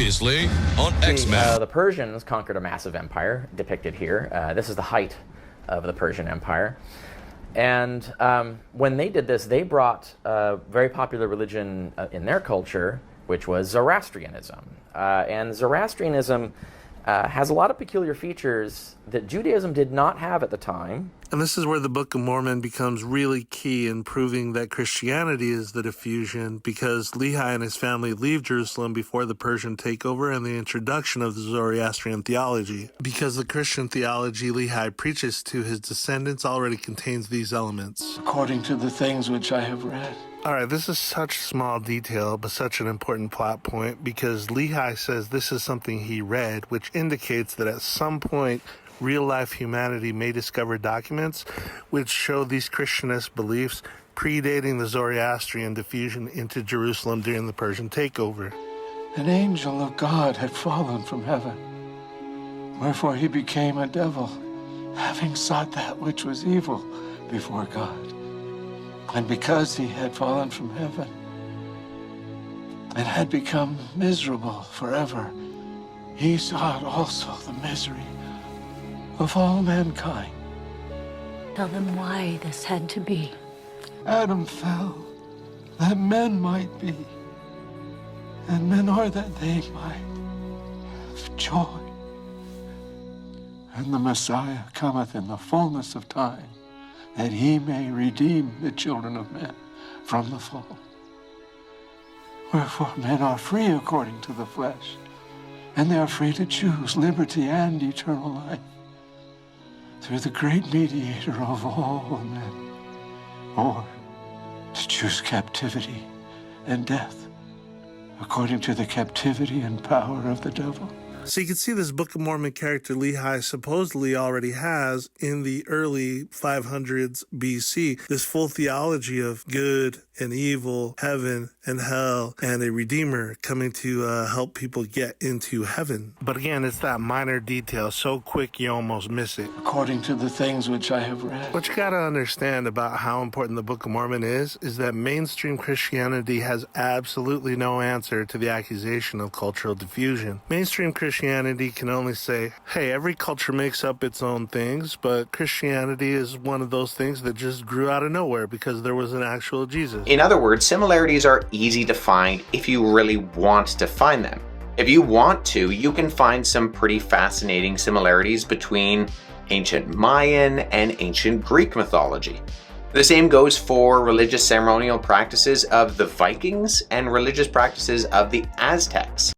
Previously on X-Men. The Persians conquered a massive empire, depicted here. This is the height of the Persian Empire. And when they did this, they brought a very popular religion in their culture, which was Zoroastrianism. And Zoroastrianism has a lot of peculiar features that Judaism did not have at the time. And this is where the Book of Mormon becomes really key in proving that Christianity is the diffusion, because Lehi and his family leave Jerusalem before the Persian takeover and the introduction of the Zoroastrian theology. Because the Christian theology Lehi preaches to his descendants already contains these elements. According to the things which I have read. All right, this is such small detail, but such an important plot point, because Lehi says this is something he read, which indicates that at some point, real-life humanity may discover documents which show these Christianist beliefs predating the Zoroastrian diffusion into Jerusalem during the Persian takeover. An angel of God had fallen from heaven, wherefore he became a devil, having sought that which was evil before God. And because he had fallen from heaven and had become miserable forever, he sought also the misery of all mankind. Tell them why this had to be. Adam fell that men might be, and men are that they might have joy. And the Messiah cometh in the fullness of time, that he may redeem the children of men from the fall. Wherefore men are free according to the flesh, and they are free to choose liberty and eternal life through the great mediator of all men, or to choose captivity and death according to the captivity and power of the devil. So you can see this Book of Mormon character Lehi supposedly already has, in the early 500s BC, this full theology of good and evil, heaven and hell, and a redeemer coming to help people get into heaven. But again, it's that minor detail, so quick you almost miss it. According to the things which I have read. What you gotta understand about how important the Book of Mormon is that mainstream Christianity has absolutely no answer to the accusation of cultural diffusion. Mainstream Christianity can only say, hey, every culture makes up its own things, but Christianity is one of those things that just grew out of nowhere because there was an actual Jesus. In other words, similarities are easy to find if you really want to find them. If you want to, you can find some pretty fascinating similarities between ancient Mayan and ancient Greek mythology. The same goes for religious ceremonial practices of the Vikings and religious practices of the Aztecs.